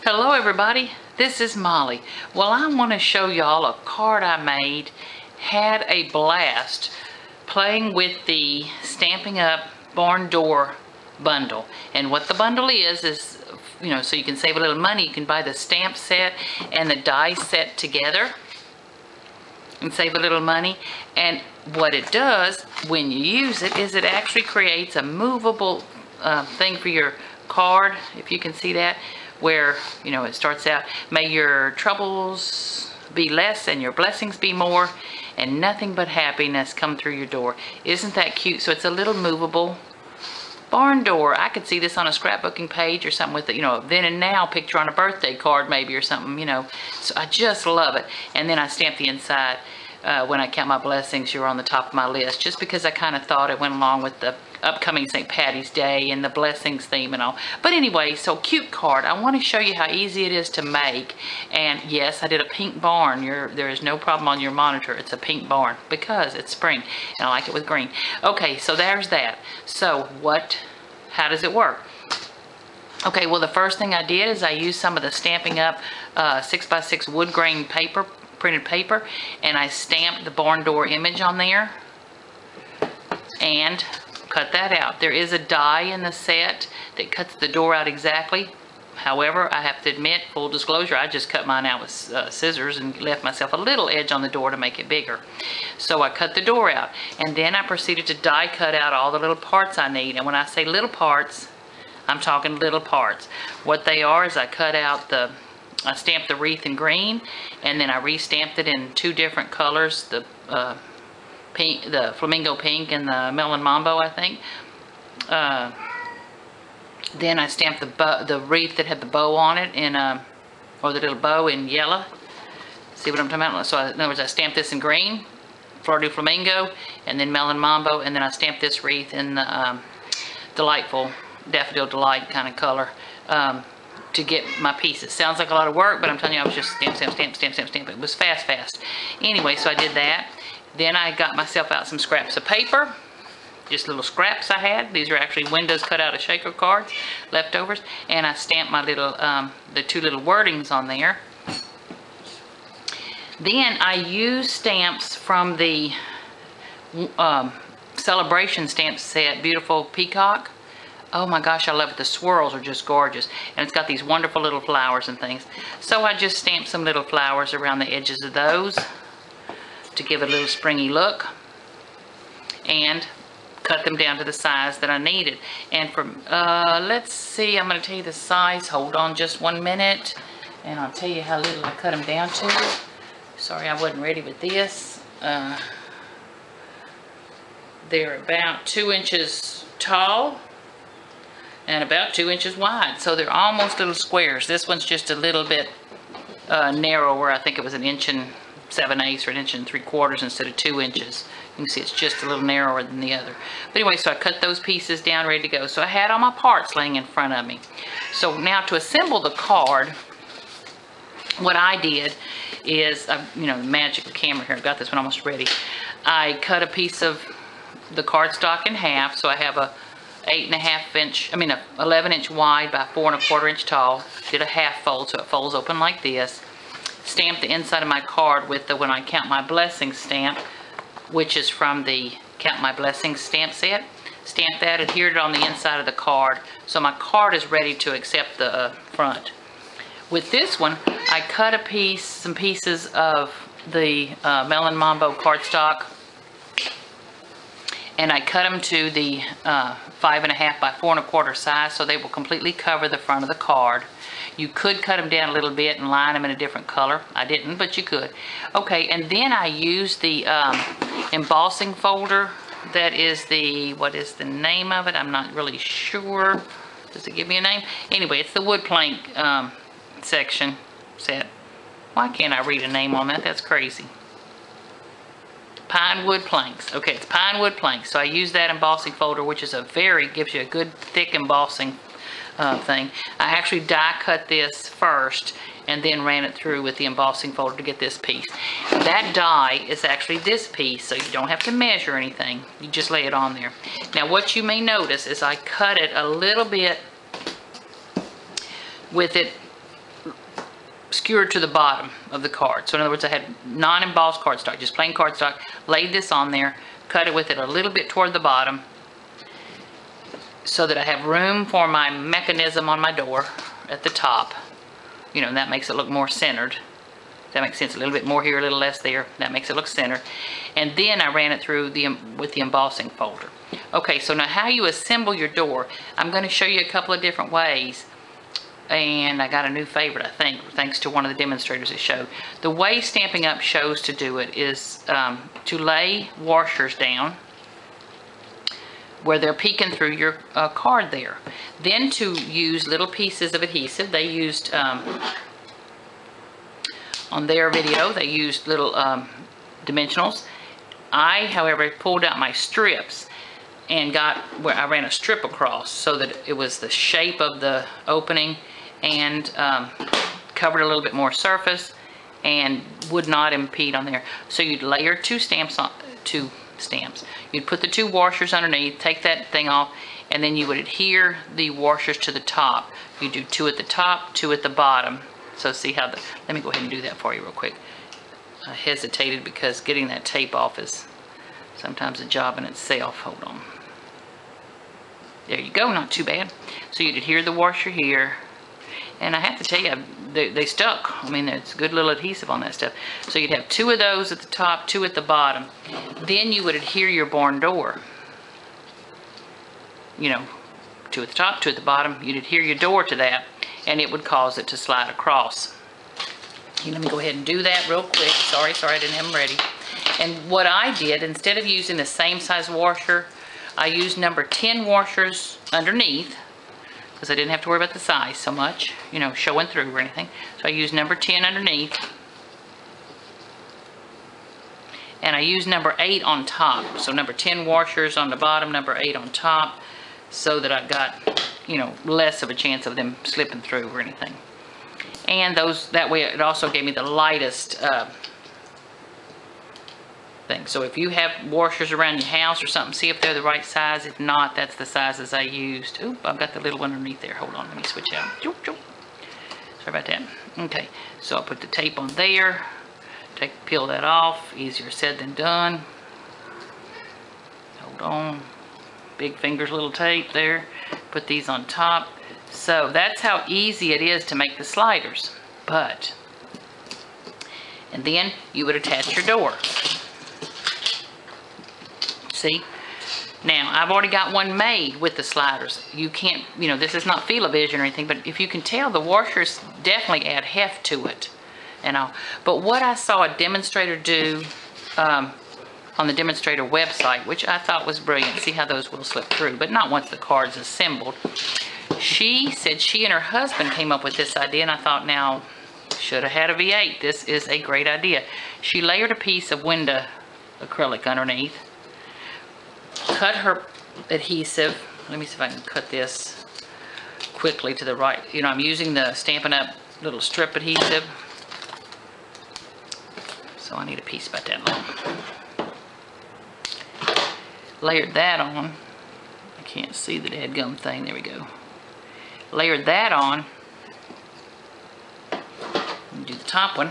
Hello everybody, this is Molly. Well, I want to show y'all a card I made. Had a blast playing with the Stampin' Up barn door bundle. And what the bundle is, you know, so you can save a little money, you can buy the stamp set and the die set together and save a little money. And what it does when you use it is it actually creates a movable thing for your card, if you can see that, where, you know, it starts out, may your troubles be less and your blessings be more, and nothing but happiness come through your door. Isn't that cute? So it's a little movable barn door. I could see this on a scrapbooking page or something with, you know, then and now picture on a birthday card maybe or something, you know. So I just love it. And then I stamp the inside, when I count my blessings, you're on the top of my list, just because I kind of thought it went along with the upcoming St. Patty's Day and the blessings theme and all. But anyway, so cute card. I want to show you how easy it is to make. And yes, I did a pink barn. There is no problem on your monitor. It's a pink barn because it's spring and I like it with green. Okay, so there's that. So how does it work? Okay, well, the first thing I did is I used some of the Stampin' Up 6x6 wood grain paper, printed paper, and I stamped the barn door image on there and cut that out. There is a die in the set that cuts the door out exactly. However, I have to admit, full disclosure, I just cut mine out with scissors and left myself a little edge on the door to make it bigger. So I cut the door out, and then I proceeded to die cut out all the little parts I need. And when I say little parts, I'm talking little parts. What they are is I stamped the wreath in green, and then I re-stamped it in two different colors, the pink, the flamingo pink and the melon mambo, I think. Then I stamped the wreath that had the bow on it or the little bow in yellow. See what I'm talking about? So in other words, I stamped this in green, Fleur du Flamingo, and then melon mambo, and then I stamped this wreath in the delightful daffodil delight kind of color. To get my pieces. Sounds like a lot of work, but I'm telling you, I was just stamp. It was fast. Anyway, so I did that. Then I got myself out some scraps of paper, just little scraps I had. These are actually windows cut out of shaker cards, leftovers, and I stamped my little, the two little wordings on there. Then I used stamps from the Celebration stamp set, Beautiful Peacock. Oh my gosh, I love it. The swirls are just gorgeous. And it's got these wonderful little flowers and things. So I just stamped some little flowers around the edges of those to give it a little springy look. And cut them down to the size that I needed. And let's see, I'm going to tell you the size. Hold on just 1 minute. And I'll tell you how little I cut them down to. Sorry, I wasn't ready with this. They're about 2 inches tall and about 2 inches wide, so they're almost little squares. This one's just a little bit narrower. I think it was 1 7/8 inches or 1 3/4 inches instead of 2 inches. You can see it's just a little narrower than the other. But anyway, so I cut those pieces down, ready to go. So I had all my parts laying in front of me. So now to assemble the card, what I did is, you know, the magic of the camera here. I've got this one almost ready. I cut a piece of the cardstock in half, so I have a 11-inch wide by 4 1/4 inch tall. Did a half fold, so it folds open like this. Stamped the inside of my card with the When I Count My Blessings stamp, which is from the Count My Blessings stamp set. Stamped that, adhered it on the inside of the card, so my card is ready to accept the front. With this one, I cut some pieces of the Melon Mambo cardstock, and I cut them to the 5.5 by 4 1/4 size, so they will completely cover the front of the card. You could cut them down a little bit and line them in a different color. I didn't, but you could. Okay, and then I used the embossing folder. That is what is the name of it? I'm not really sure. Does it give me a name? Anyway, it's the wood plank set. Why can't I read a name on that? That's crazy. Pine wood planks. Okay, it's pine wood planks. So I use that embossing folder, which is gives you a good thick embossing thing. I actually die cut this first and then ran it through with the embossing folder to get this piece. That die is actually this piece, so you don't have to measure anything. You just lay it on there. Now what you may notice is I cut it a little bit with it skewered to the bottom of the card. So in other words, I had non-embossed cardstock, just plain cardstock, laid this on there, cut it with it a little bit toward the bottom so that I have room for my mechanism on my door at the top. You know, and that makes it look more centered. Does that make sense? A little bit more here, a little less there. That makes it look centered. And then I ran it through with the embossing folder. Okay, so now how you assemble your door, I'm going to show you a couple of different ways. And I got a new favorite, I think, thanks to one of the demonstrators that showed. The way Stampin' Up! Shows to do it is to lay washers down where they're peeking through your card there. Then to use little pieces of adhesive. They used, on their video, they used little dimensionals. I, however, pulled out my strips and got where I ran a strip across so that it was the shape of the opening and covered a little bit more surface and would not impede on there. So you'd layer two stamps. You'd put the two washers underneath, take that thing off, and then you would adhere the washers to the top. You do two at the top, two at the bottom. So see how let me go ahead and do that for you real quick. I hesitated because getting that tape off is sometimes a job in itself. Hold on. There you go, not too bad. So you'd adhere the washer here. And I have to tell you, they stuck. I mean, it's good little adhesive on that stuff. So you'd have two of those at the top, two at the bottom. Then you would adhere your barn door. You know, two at the top, two at the bottom. You'd adhere your door to that, and it would cause it to slide across. Here, let me go ahead and do that real quick. Sorry, I didn't have them ready. And what I did, instead of using the same size washer, I used number 10 washers underneath, because I didn't have to worry about the size so much, you know, showing through or anything. So I used number 10 underneath. And I used number 8 on top. So number 10 washers on the bottom, number 8 on top, so that I got, you know, less of a chance of them slipping through or anything. And that way it also gave me the lightest thing. So if you have washers around your house or something, see if they're the right size. If not, that's the sizes I used. Oop, I've got the little one underneath there. Hold on, let me switch out. Sorry about that. Okay, so I'll put the tape on there. Peel that off. Easier said than done. Hold on. Big fingers, little tape there. Put these on top. So that's how easy it is to make the sliders. And then you would attach your door. See? Now, I've already got one made with the sliders. You can't, you know, this is not feel-o-vision or anything, but if you can tell, the washers definitely add heft to it. But what I saw a demonstrator do on the demonstrator website, which I thought was brilliant. See how those will slip through, but not once the card's assembled. She said she and her husband came up with this idea, and I thought, now, should have had a V8. This is a great idea. She layered a piece of window acrylic underneath, cut her adhesive. Let me see if I can cut this quickly to the right. You know, I'm using the Stampin' Up! Little strip adhesive. So I need a piece about that long. Layered that on. I can't see the dadgum thing. There we go. Layered that on. Do the top one.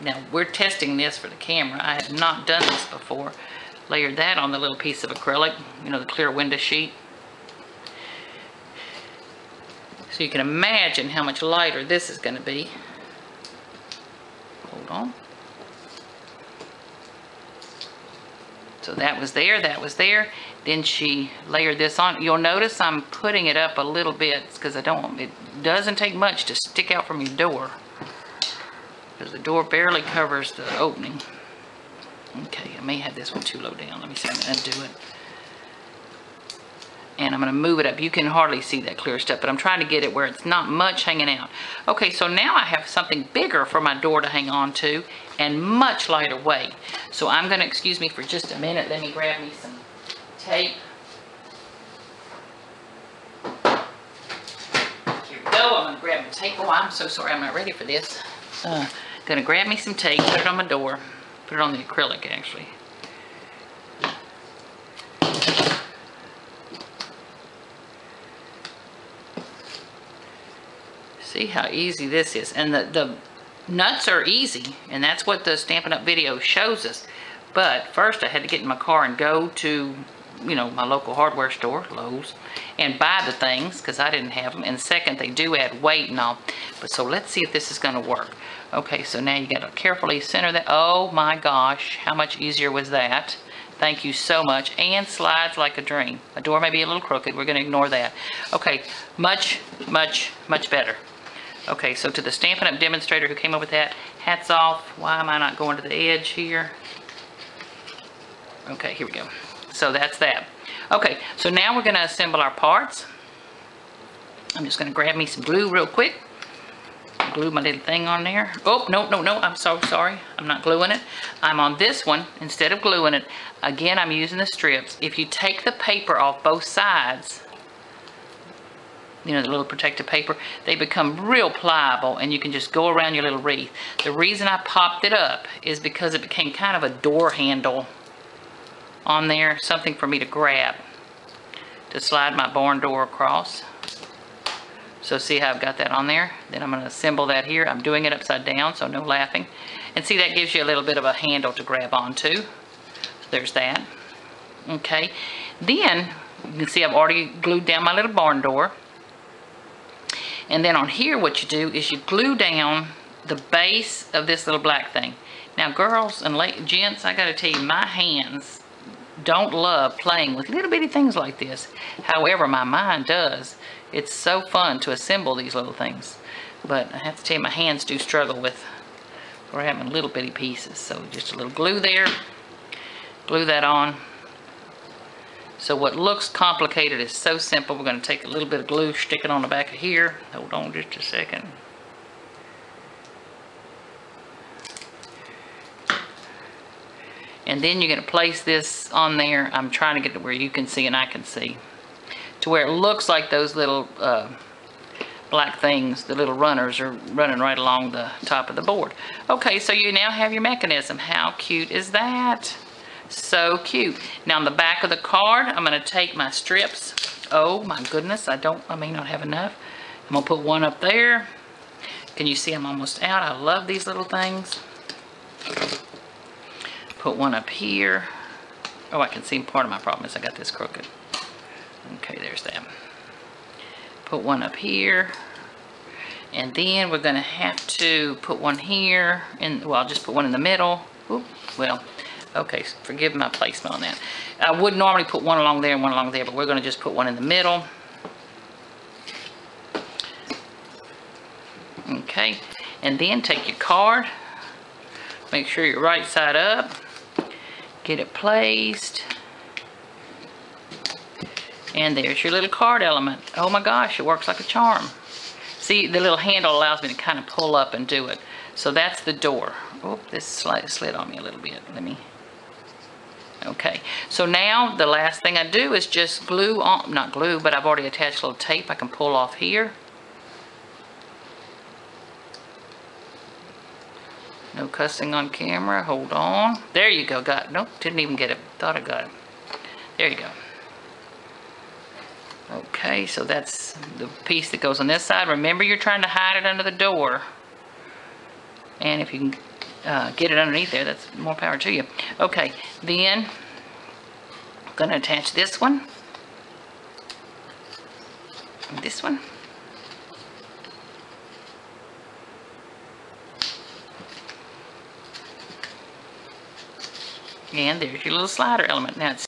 Now we're testing this for the camera. I have not done this before. Layered that on the little piece of acrylic, you know, the clear window sheet. So you can imagine how much lighter this is going to be. Hold on. So that was there, that was there. Then she layered this on. You'll notice I'm putting it up a little bit because it doesn't take much to stick out from your door, because the door barely covers the opening. Okay, I may have this one too low down. Let me see if I can undo it. And I'm going to move it up. You can hardly see that clear stuff, but I'm trying to get it where it's not much hanging out. Okay, so now I have something bigger for my door to hang on to and much lighter weight. So I'm going to, excuse me for just a minute, let me grab me some tape. Here we go. I'm going to grab my tape. Oh, I'm so sorry. I'm not ready for this. Going to grab me some tape, put it on my door. Put it on the acrylic, actually. See how easy this is. And the nuts are easy, and that's what the Stampin' Up video shows us. But first I had to get in my car and go to, you know, my local hardware store, Lowe's, and buy the things because I didn't have them. And second, they do add weight and all. But so let's see if this is going to work. Okay, so now you got to carefully center that. Oh my gosh, how much easier was that? Thank you so much. And slides like a dream. A door may be a little crooked. We're going to ignore that. Okay, much, much, much better. Okay, so to the Stampin' Up demonstrator who came up with that, hats off. Why am I not going to the edge here? Okay, here we go. So that's that. Okay, so now we're going to assemble our parts. I'm just going to grab me some glue real quick. Glue my little thing on there. Oh, no, no, no, I'm so sorry. I'm not gluing it. I'm on this one instead of gluing it. Again, I'm using the strips. If you take the paper off both sides, you know, the little protective paper, they become real pliable and you can just go around your little wreath. The reason I popped it up is because it became kind of a door handle on there, something for me to grab to slide my barn door across. So see how I've got that on there? Then I'm going to assemble that here. I'm doing it upside down, so no laughing. And see, that gives you a little bit of a handle to grab onto. So there's that. Okay. Then, you can see I've already glued down my little barn door. And then on here, what you do is you glue down the base of this little black thing. Now, girls and gents, I got to tell you, my hands don't love playing with little bitty things like this. However, my mind does. It's so fun to assemble these little things. But I have to tell you, my hands do struggle with grabbing little bitty pieces. So just a little glue there. Glue that on. So what looks complicated is so simple. We're going to take a little bit of glue, stick it on the back of here. Hold on just a second. And then you're going to place this on there. I'm trying to get to where you can see and I can see. To where it looks like those little black things, the little runners, are running right along the top of the board. Okay, so you now have your mechanism. How cute is that? So cute. Now on the back of the card, I'm going to take my strips. Oh my goodness, I may not have enough. I'm going to put one up there. Can you see I'm almost out? I love these little things. Put one up here. Oh, I can see part of my problem is I got this crooked. Okay, there's that. Put one up here. And then we're going to have to put one here. Well, I'll just put one in the middle. Oop, well, okay, so forgive my placement on that. I would normally put one along there and one along there, but we're going to just put one in the middle. Okay, and then take your card. Make sure you're right side up. Get it placed. And there's your little card element. Oh my gosh, it works like a charm. See, the little handle allows me to kind of pull up and do it. So that's the door. Oh, this slid on me a little bit. Let me. Okay, so now the last thing I do is just glue on, not glue, but I've already attached a little tape I can pull off here. No cussing on camera. Hold on. There you go. Got it. Nope, didn't even get it. Thought I got it. There you go. Okay, so that's the piece that goes on this side. Remember, you're trying to hide it under the door. And if you can get it underneath there, that's more power to you. Okay, then I'm going to attach this one. And this one. And there's your little slider element. Now it's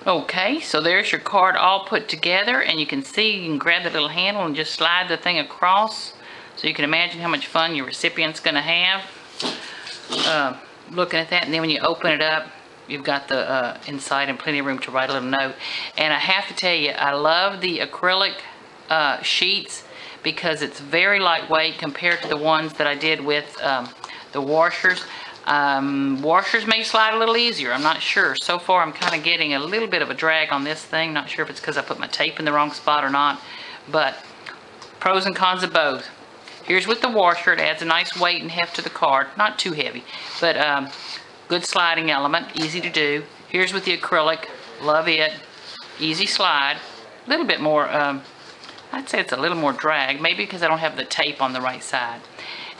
okay, so there's your card all put together, and you can see you can grab the little handle and just slide the thing across. So you can imagine how much fun your recipient's going to have looking at that. And then when you open it up, you've got the inside and plenty of room to write a little note. And I have to tell you, I love the acrylic sheets because it's very lightweight compared to the ones that I did with the washers. Washers may slide a little easier, I'm not sure. So far I'm kind of getting a little bit of a drag on this thing. Not sure if it's because I put my tape in the wrong spot or not, but pros and cons of both. Here's with the washer. It adds a nice weight and heft to the card. Not too heavy, but good sliding element, easy to do. Here's with the acrylic. Love it. Easy slide. A little bit more, I'd say it's a little more drag, maybe because I don't have the tape on the right side.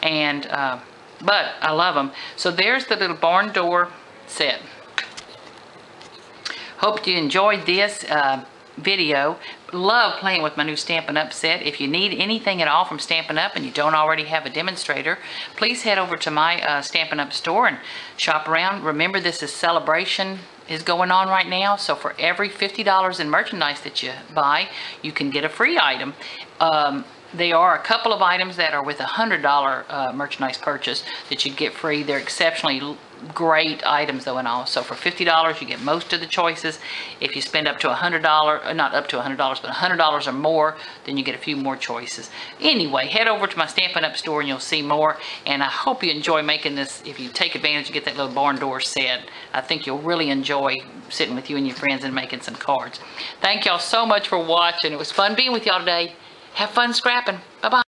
and but I love them. So there's the little barn door set. Hope you enjoyed this video. Love playing with my new Stampin' Up set. If you need anything at all from Stampin' Up and you don't already have a demonstrator, please head over to my Stampin' Up store and shop around. Remember, this is celebration is going on right now, so for every $50 in merchandise that you buy, you can get a free item. There are a couple of items that are with a $100 merchandise purchase that you get free. They're exceptionally great items though and all. So for $50 you get most of the choices. If you spend up to $100, not up to $100, but $100 or more, then you get a few more choices. Anyway, head over to my Stampin' Up store and you'll see more. And I hope you enjoy making this. If you take advantage and get that little barn door set, I think you'll really enjoy sitting with you and your friends and making some cards. Thank y'all so much for watching. It was fun being with y'all today. Have fun scrapping. Bye-bye.